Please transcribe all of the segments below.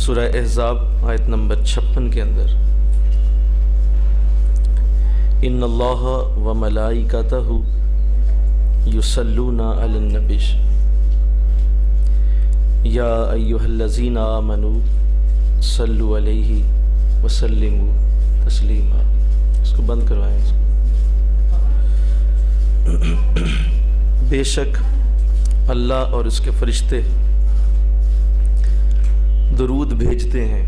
سورہ احزاب آیت نمبر 56 کے اندر ان اللہ و ملائکتہ یصلون علی النبی یا ایھا الذین آمنوا صلوا علیہ وسلموا تسلیما۔ اس کو بند کروائیں اس کو۔ بے شک اللہ اور اس کے فرشتے درود بھیجتے ہیں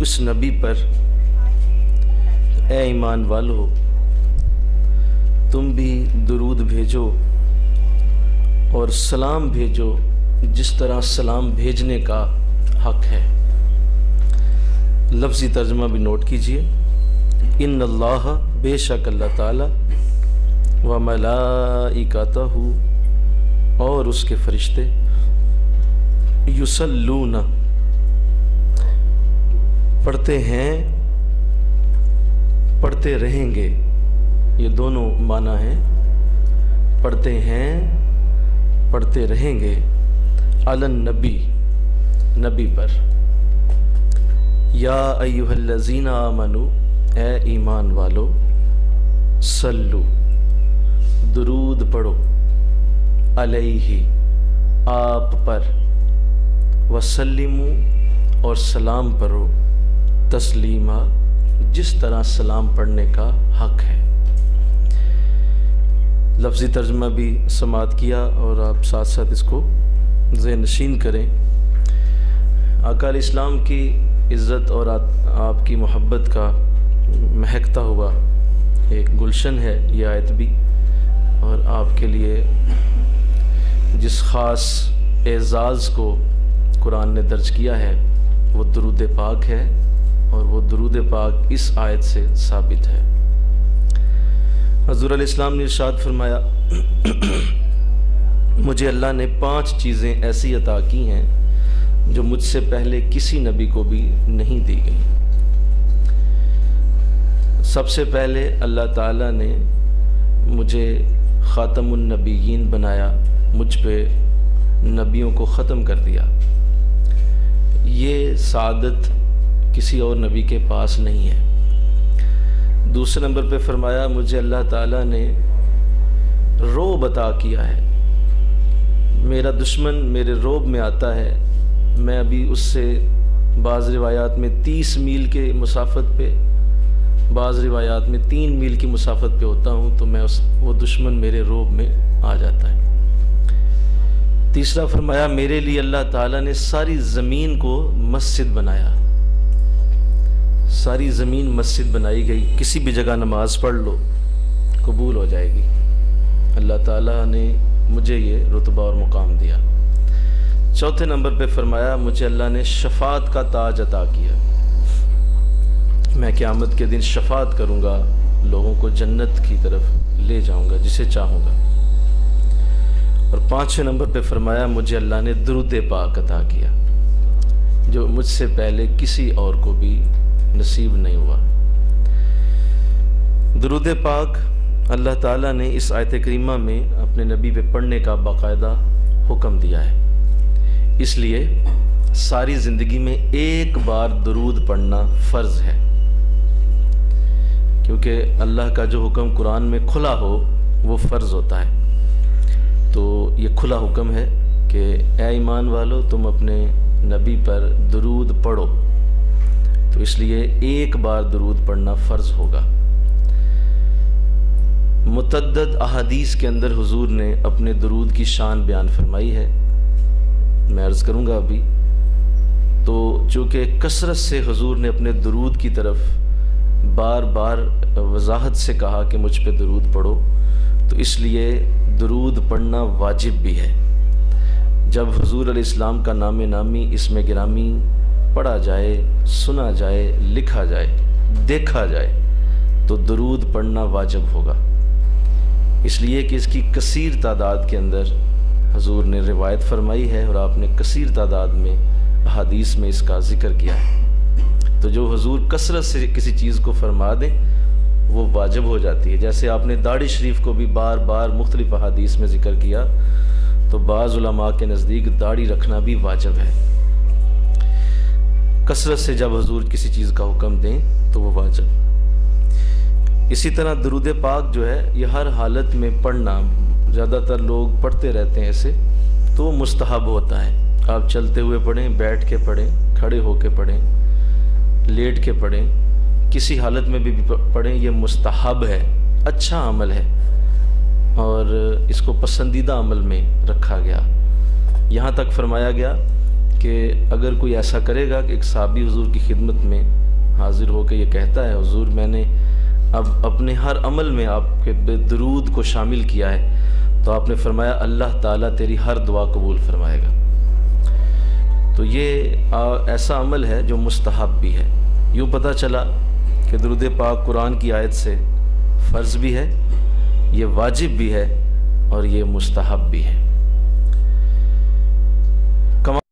اس نبی پر، اے ایمان والو تم بھی درود بھیجو اور سلام بھیجو جس طرح سلام بھیجنے کا حق ہے۔ لفظی ترجمہ بھی نوٹ کیجئے، ان اللہ بے شک اللہ تعالی و ملائکتہ اور اس کے فرشتے یصلون پڑھتے ہیں، پڑھتے رہیں گے، یہ دونوں معنی ہیں، پڑھتے ہیں پڑھتے رہیں گے، علی النبی نبی پر، یا ایھا الذین آمنوا اے ایمان والو، صلو درود پڑھو، علیہ آپ پر، وسلموا اور سلام پڑھو، تسلیما جس طرح سلام پڑھنے کا حق ہے۔ لفظی ترجمہ بھی سماعت کیا اور آپ ساتھ ساتھ اس کو ذہن نشین کریں۔ آقا علیہ السلام کی عزت اور آپ کی محبت کا مہکتا ہوا ایک گلشن ہے یہ آیت بھی، اور آپ کے لیے جس خاص اعزاز کو قرآن نے درج کیا ہے وہ درود پاک ہے، اور وہ درود پاک اس آیت سے ثابت ہے۔ حضور علیہ السلام نے ارشاد فرمایا، مجھے اللہ نے 5 چیزیں ایسی عطا کی ہیں جو مجھ سے پہلے کسی نبی کو بھی نہیں دی گئی۔ سب سے پہلے اللہ تعالیٰ نے مجھے خاتم النبیین بنایا، مجھ پہ نبیوں کو ختم کر دیا۔ یہ سعادت کسی اور نبی کے پاس نہیں ہے۔ دوسرے نمبر پہ فرمایا، مجھے اللہ تعالیٰ نے رعب عطا کیا ہے، میرا دشمن میرے رعب میں آتا ہے، میں ابھی اس سے بعض روایات میں 30 میل کے مسافت پہ، بعض روایات میں 3 میل کی مسافت پہ ہوتا ہوں، تو میں وہ دشمن میرے رعب میں آ جاتا ہے۔ تیسرا فرمایا، میرے لیے اللہ تعالیٰ نے ساری زمین کو مسجد بنایا، ساری زمین مسجد بنائی گئی، کسی بھی جگہ نماز پڑھ لو قبول ہو جائے گی۔ اللہ تعالیٰ نے مجھے یہ رتبہ اور مقام دیا۔ چوتھے نمبر پہ فرمایا، مجھے اللہ نے شفاعت کا تاج عطا کیا، میں قیامت کے دن شفاعت کروں گا، لوگوں کو جنت کی طرف لے جاؤں گا جسے چاہوں گا۔ اور 5ویں نمبر پہ فرمایا، مجھے اللہ نے درود پاک عطا کیا جو مجھ سے پہلے کسی اور کو بھی نصیب نہیں ہوا۔ درود پاک اللہ تعالیٰ نے اس آیت کریمہ میں اپنے نبی پہ پڑھنے کا باقاعدہ حکم دیا ہے، اس لیے ساری زندگی میں ایک بار درود پڑھنا فرض ہے، کیونکہ اللہ کا جو حکم قرآن میں کھلا ہو وہ فرض ہوتا ہے۔ تو یہ کھلا حکم ہے کہ اے ایمان والو تم اپنے نبی پر درود پڑھو، تو اس لیے ایک بار درود پڑھنا فرض ہوگا۔ متعدد احادیث کے اندر حضور نے اپنے درود کی شان بیان فرمائی ہے، میں عرض کروں گا ابھی۔ تو چونکہ کثرت سے حضور نے اپنے درود کی طرف بار بار وضاحت سے کہا کہ مجھ پہ درود پڑھو، تو اس لیے درود پڑھنا واجب بھی ہے۔ جب حضور علیہ السلام کا نام نامی اسم گرامی پڑھا جائے، سنا جائے، لکھا جائے، دیکھا جائے، تو درود پڑھنا واجب ہوگا، اس لیے کہ اس کی کثیر تعداد کے اندر حضور نے روایت فرمائی ہے، اور آپ نے کثیر تعداد میں احادیث میں اس کا ذکر کیا ہے۔ تو جو حضور کثرت سے کسی چیز کو فرما دیں وہ واجب ہو جاتی ہے۔ جیسے آپ نے داڑھی شریف کو بھی بار بار مختلف احادیث میں ذکر کیا، تو بعض علماء کے نزدیک داڑھی رکھنا بھی واجب ہے، کثرت سے جب حضور کسی چیز کا حکم دیں تو وہ واجب۔ اسی طرح درود پاک جو ہے یہ ہر حالت میں پڑھنا، زیادہ تر لوگ پڑھتے رہتے ہیں اسے، تو مستحب ہوتا ہے۔ آپ چلتے ہوئے پڑھیں، بیٹھ کے پڑھیں، کھڑے ہو کے پڑھیں، لیٹ کے پڑھیں، کسی حالت میں بھی پڑھیں، یہ مستحب ہے، اچھا عمل ہے اور اس کو پسندیدہ عمل میں رکھا گیا۔ یہاں تک فرمایا گیا کہ اگر کوئی ایسا کرے گا کہ ایک صحابی حضور کی خدمت میں حاضر ہو کے یہ کہتا ہے حضور میں نے اب اپنے ہر عمل میں آپ کے درود کو شامل کیا ہے، تو آپ نے فرمایا اللہ تعالیٰ تیری ہر دعا قبول فرمائے گا۔ تو یہ ایسا عمل ہے جو مستحب بھی ہے۔ یوں پتہ چلا کہ درود پاک قرآن کی آیت سے فرض بھی ہے، یہ واجب بھی ہے اور یہ مستحب بھی ہے۔